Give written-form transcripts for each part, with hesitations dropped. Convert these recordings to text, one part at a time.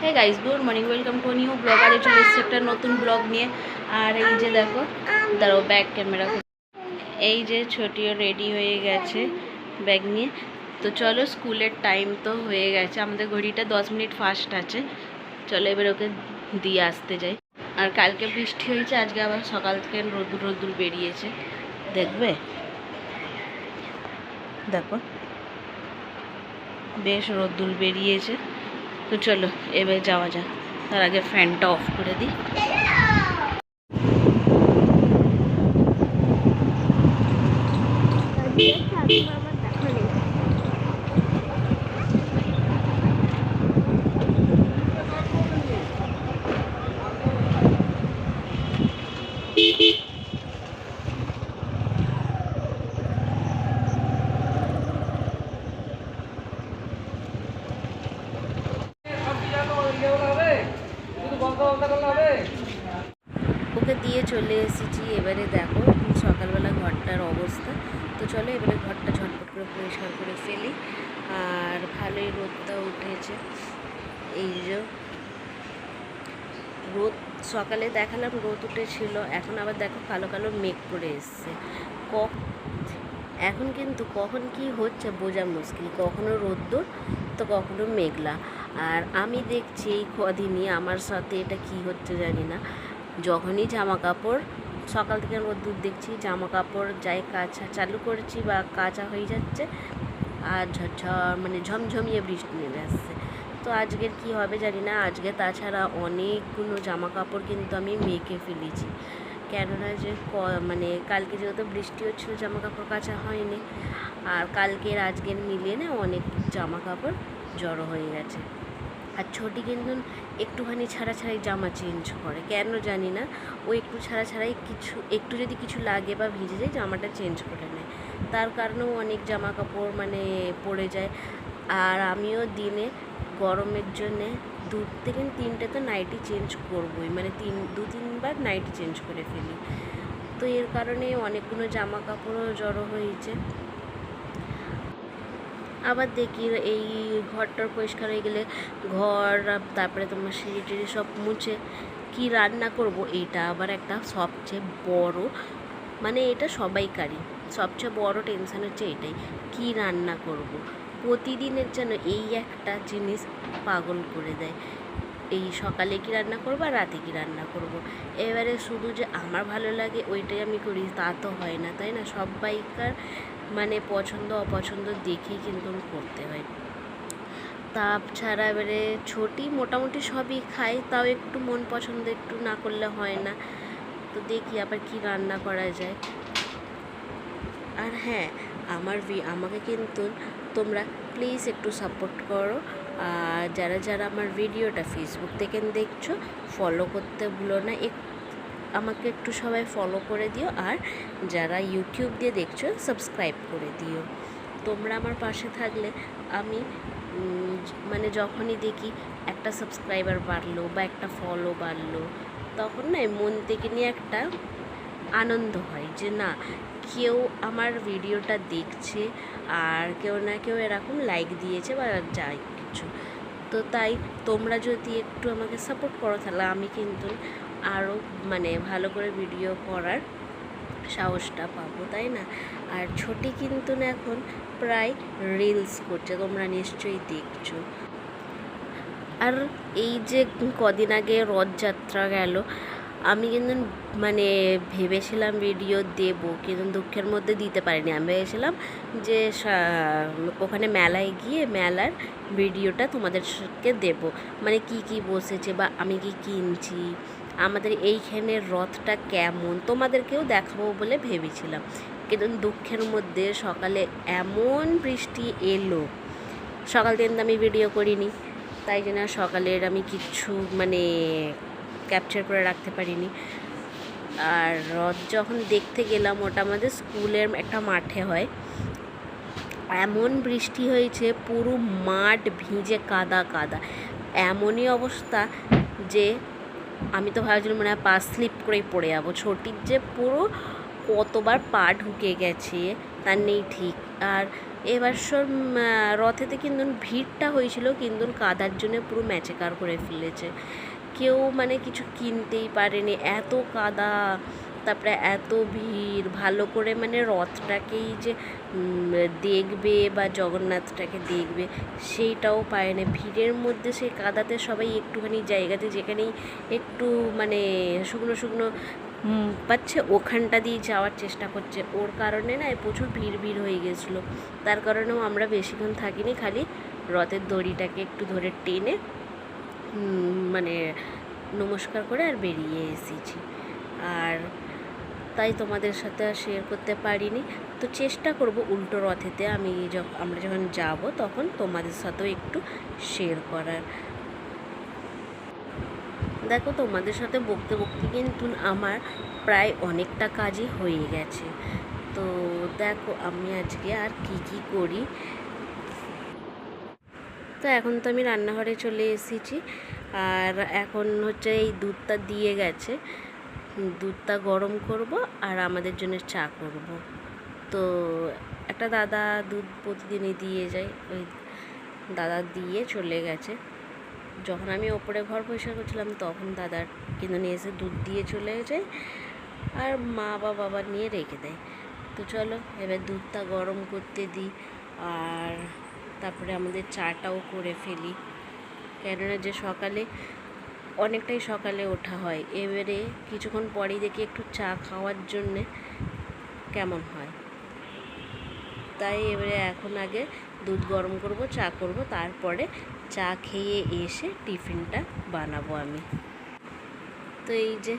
Hey guys, good morning, welcome to new blog. আর চলে এসেছে একটা নতুন ব্লগ নিয়ে। আর এই যে দেখো, দাঁড়াও ব্যাগ ক্যামেরা, এই যে ছোটিও রেডি হয়ে গেছে ব্যাগ নিয়ে। তো চলো, স্কুলের টাইম তো হয়ে গেছে, আমাদের ঘড়িটা 10 মিনিট ফাস্ট আছে। চলো এবার ওকে দিয়ে আসতে যাই। আর কালকে বৃষ্টি হয়েছে, আজকে আবার সকাল থেকে রোদ্দুর রোদ্দুর বেরিয়েছে, দেখবে? দেখো বেশ রোদ্দুর বেরিয়েছে। তো চলো এবার যাওয়া যাক। তার আগে ফ্যানটা অফ করে দিই। ওকে দিয়ে চলে এসেছি। এবারে দেখো সকালবেলা ঘরটার অবস্থা। তো চলো এবারে ঘরটা ঝটপট করে পরিষ্কার করে ফেলি। আর ভালোই রোদটা উঠেছে, এই যে রোদ সকালে দেখালাম রোদ উঠেছিল, এখন আবার দেখো কালো কালো মেঘ করে এসছে। এখন কিন্তু কখন কি হচ্ছে বোঝা মুশকিল, কখনো রোদ্দুর তো কখনো মেঘলা। আর আমি দেখছি এই কদিনই আমার সাথে এটা কি হচ্ছে জানি না, যখনই জামা কাপড় সকাল থেকে রোদ্দুর দেখছি, জামা কাপড় যাই কাচা চালু করেছি বা কাচা হয়ে যাচ্ছে, আর মানে ঝমঝমিয়ে বৃষ্টি নেমে আসছে। তো আজকের কি হবে জানি না। আজকে তাছাড়া অনেকগুলো জামা কাপড় কিন্তু আমি মেখে ফেলেছি, কেননা যে মানে কালকে যেহেতু বৃষ্টি হচ্ছিলো জামা কাপড় কাচা হয়নি। আর কালকের আজকের মিলিয়ে না অনেক জামা কাপড় জড়ো হয়ে গেছে। আর ছোটি কিন্তু একটুখানি ছাড়া ছাড়াই জামা চেঞ্জ করে, কেন জানি না। ও একটু ছাড়া ছাড়াই একটু যদি কিছু লাগে বা ভিজে যায় জামাটা চেঞ্জ করে নেয়, তার কারণেও অনেক জামা কাপড় মানে পড়ে যায়। আর আমিও দিনে গরমের জন্যে 2 থেকে 3টে তো নাইটি চেঞ্জ করবই, মানে 2-3বার নাইটি চেঞ্জ করে ফেলি। তো এর কারণে অনেকগুলো জামা কাপড়ও জড়ো হয়েছে। আবার দেখি এই ঘরটার পরিষ্কার হয়ে গেলে ঘর, তারপরে তোমার সিঁড়ি টিড়ি সব মুছে কী রান্না করব, এইটা আবার একটা সবচেয়ে বড়, মানে এটা সবাইকারই সবচেয়ে বড় টেনশান হচ্ছে এটাই, কী রান্না করব। প্রতিদিনের যেন এই একটা জিনিস পাগল করে দেয়, এই সকালে কী রান্না করবো আর রাতে কী রান্না করব। এবারে শুধু যে আমার ভালো লাগে ওইটাই আমি করি তা তো হয় না, তাই না? সবাইকার মানে পছন্দ অপছন্দ দেখেই কিন্তু করতে হয়। তাছাড়া এবারে ছোটি মোটামুটি সবই খাই, তাও একটু মন পছন্দ একটু না করলে হয় না। তো দেখি আবার কি রান্না করা যায়। আর হ্যাঁ, আমাকে কিন্তু তোমরা প্লিজ একটু সাপোর্ট করো। আর যারা যারা আমার ভিডিওটা ফেসবুক থেকে দেখছো ফলো করতে ভুলো না, আমাকে একটু সবাই ফলো করে দিও। আর যারা ইউটিউব দিয়ে দেখছো সাবস্ক্রাইব করে দিও। তোমরা আমার পাশে থাকলে আমি মানে যখনই দেখি একটা সাবস্ক্রাইবার বাড়লো বা একটা ফলো বাড়লো, তখন না মন থেকে নিয়ে একটা আনন্দ হয় যে না, কেউ আমার ভিডিওটা দেখছে আর কেউ না কেউ এরকম লাইক দিয়েছে বা যাই কিছু। তো তাই তোমরা যদি একটু আমাকে সাপোর্ট করো তাহলে আমি কিন্তু আরও মানে ভালো করে ভিডিও করার সাহসটা পাবো, তাই না? আর ছোটি কিন্তু না এখন প্রায় রিলস করছে, তোমরা নিশ্চয়ই দেখছো। আর এই যে কদিন আগে রথযাত্রা গেল, আমি কিন্তু মানে ভেবেছিলাম ভিডিও দেব, কিন্তু দুঃখের মধ্যে দিতে পারিনি। আমি ভেবেছিলাম যে ওখানে মেলায় গিয়ে মেলার ভিডিওটা তোমাদেরকে দেব, মানে কি কি বসেছে বা আমি কি কিনছি, আমাদের এইখানের রথটা কেমন তোমাদেরকেও দেখাবো বলে ভেবেছিলাম। কিন্তু দুঃখের মধ্যে সকালে এমন বৃষ্টি এলো, সকাল থেকে আমি ভিডিও করিনি, তাই জন্য সকালের আমি কিচ্ছু মানে ক্যাপচার করে রাখতে পারিনি। আর রথ যখন দেখতে গেলাম, ওটা আমাদের স্কুলের একটা মাঠে হয়, এমন বৃষ্টি হয়েছে পুরো মাঠ ভিজে কাদা কাদা, এমনই অবস্থা যে আমি তো ভাবছিলাম মনে হয় পা স্লিপ করেই পড়ে যাবো। ছোটির যে পুরো কতবার পা ঢুকে গেছে তার নেই ঠিক। আর এবছর রথেতে কিন্তু ভিড়টা হয়েছিল, কিন্তু কাদার জন্য পুরো ম্যাচেকার করে ফেলেছে, কেউ মানে কিছু কিনতেই পারেনি, এত কাদা, তারপরে এত ভিড়, ভালো করে মানে রথটাকেই যে দেখবে বা জগন্নাথটাকে দেখবে সেইটাও পায় না, ভিড়ের মধ্যে সেই কাদাতে সবাই একটুখানি জায়গাতে যেখানেই একটু মানে শুকনো শুকনো পাচ্ছে ওখানটা দিয়ে যাওয়ার চেষ্টা করছে, ওর কারণে না প্রচুর ভিড় হয়ে গেছিলো, তার কারণেও আমরা বেশিক্ষণ থাকিনি, খালি রথের দড়িটাকে একটু ধরে টেনে মানে নমস্কার করে আর বেরিয়ে এসেছি। আর তাই তোমাদের সাথে আর শেয়ার করতে পারিনি, তো চেষ্টা করব উল্টো রথেতে আমরা যখন যাব তখন তোমাদের সাথেও একটু শেয়ার করার। দেখো তোমাদের সাথে বকতে বকতে কিন্তু আমার প্রায় অনেকটা কাজই হয়ে গেছে। তো দেখো আমি আজকে আর কি করি। তো এখন তো আমি রান্নাঘরে চলে এসেছি, আর এখন হচ্ছে এই দুধটা দিয়ে গেছে, দুধটা গরম করব আর আমাদের জন্য চা করব। তো একটা দাদা দুধ প্রতিদিনই দিয়ে যায়, ওই দাদা দিয়ে চলে গেছে, যখন আমি ওপরে ঘর পরিষ্কার করছিলাম তখন দাদার কিন্তু নিয়ে এসে দুধ দিয়ে চলে যায়, আর মা বা বাবা নিয়ে রেখে দেয়। তো চলো এবার দুধটা গরম করতে দিই, আর তারপরে আমাদের চাটাও করে ফেলি, কেননা যে সকালে অনেকটাই সকালে ওঠা হয়, এবারে কিছুক্ষণ পরেই দেখি একটু চা খাওয়ার জন্যে কেমন হয়, তাই এবারে এখন আগে দুধ গরম করব, চা করব, তারপরে চা খেয়ে এসে টিফিনটা বানাবো আমি। তো এই যে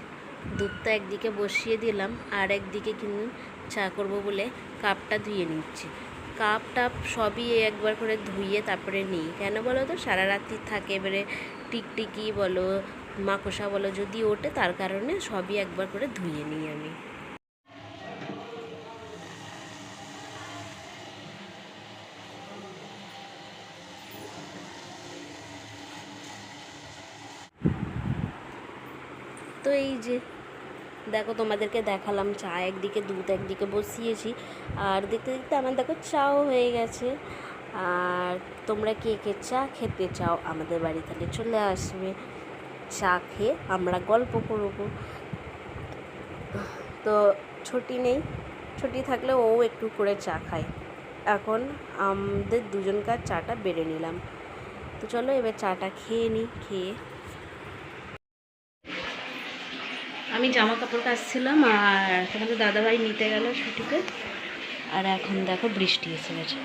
দুধটা একদিকে বসিয়ে দিলাম, আর একদিকে কিন্তু চা করব বলে কাপটা ধুয়ে নিচ্ছি, কাপ টাপ সবই একবার করে ধুয়ে তারপরে নিই, কেন বলো তো সারা রাত্রি থাকে, এবারে টিকটিকি বলো মাকড়সা বলো যদি ওঠে, তার কারণে সবই একবার করে ধুয়ে নিই আমি। তো এই যে দেখো তোমাদেরকে দেখালাম চা, একদিকে দুধ একদিকে বসিয়েছি, আর দেখতে দেখতে আমার দেখো চাও হয়ে গেছে। আর তোমরা কে কে চা খেতে চাও আমাদের বাড়ি তাহলে চলে আসবে, চা খেয়ে আমরা গল্প করব। তো ছুটি নেই, ছুটি থাকলে ও একটু করে চা খায়, এখন আমাদের দুজনকার চাটা বেড়ে নিলাম। তো চলো এবার চাটা খেয়ে নিই, খেয়ে আমি জামা কাপড় কাচছিলাম, আর তোমাদের দাদাভাই নিতে গেল ছুটিতে, আর এখন দেখো বৃষ্টি এসে গেছে,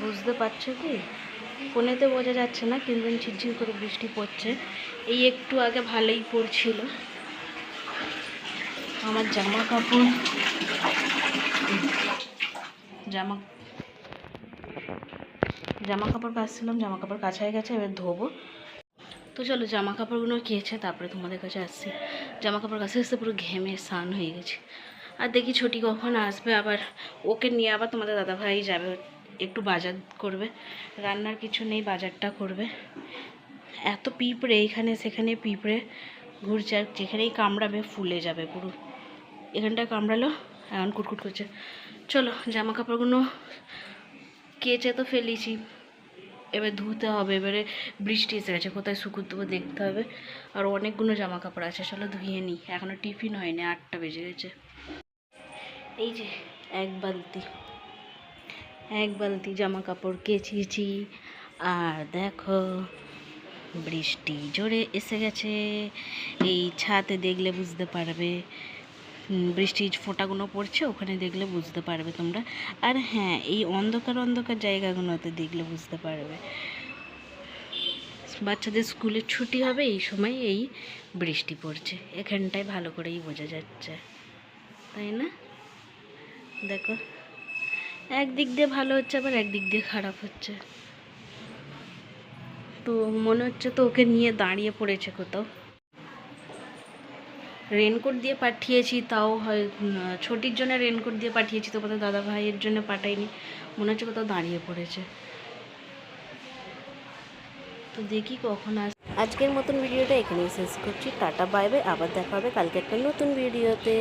বুঝতে পারছো কি, ফোনেতে বোঝা যাচ্ছে না কিন্তু ঝিরঝির করে বৃষ্টি পড়ছে, এই একটু আগে ভালোই পড়ছিল। আমার জামা কাপড় কাচছিলাম, জামা কাপড় কাচা হয়ে গেছে, এবার ধোবো। তো চলো জামা কাপড়গুলো কেচে তারপরে তোমাদের কাছে আসছি, জামা কাপড় কাছে আসতে পুরো ঘেমে স্নান হয়ে গেছে, আর দেখি ছুটি কখন আসবে, আবার ওকে নিয়ে আবার তোমাদের দাদাভাই যাবে, একটু বাজার করবে, রান্নার কিছু নেই বাজারটা করবে, এত পিঁপড়ে এখানে সেখানে পিঁপড়ে ঘুরছে, আর যেখানেই কামড়াবে ফুলে যাবে পুরো, এখানটায় কামড়ালো এখন কুটকুট করছে। চলো জামা কাপড়গুলো কেচে তো ফেলেছি, এবার ধুতে হবে, এবারে বৃষ্টি এসে গেছে, কোথায় শুকুর দেবো দেখতে হবে, আর অনেকগুলো জামা কাপড় আছে, চলো ধুয়ে নিই, এখনও টিফিন হয়নি, 8টা বেজে গেছে। এই যে এক বালতি জামা কাপড় কেচেছি, আর দেখো বৃষ্টি জোরে এসে গেছে, এই ছাদে দেখলে বুঝতে পারবে, বৃষ্টির ফোঁটাগুলো পড়ছে ওখানে দেখলে বুঝতে পারবে তোমরা, আর হ্যাঁ এই অন্ধকার জায়গাগুলোতে দেখলে বুঝতে পারবে, বাচ্চাদের স্কুলের ছুটি হবে এই সময় এই বৃষ্টি পড়ছে, এখানটায় ভালো করেই বোঝা যাচ্ছে, তাই না? দেখো একদিক দিয়ে ভালো হচ্ছে, আবার একদিক দিয়ে খারাপ হচ্ছে, তো মনে হচ্ছে তো ওকে নিয়ে দাঁড়িয়ে পড়েছে কোথাও, রেনকোট দিয়ে পাঠিয়েছি, তাও হয় ছুটির জন্য রেনকোট দিয়ে পাঠিয়েছি, তো কোথাও দাদা ভাইয়ের জন্য পাঠাইনি, মনে হচ্ছে কোথাও দাঁড়িয়ে পড়েছে। তো দেখি কখন আজকের মতন ভিডিওটা এখানেই শেষ করছি, টাটা বাই বাই, আবার দেখা হবে কালকে একটা নতুন ভিডিওতে।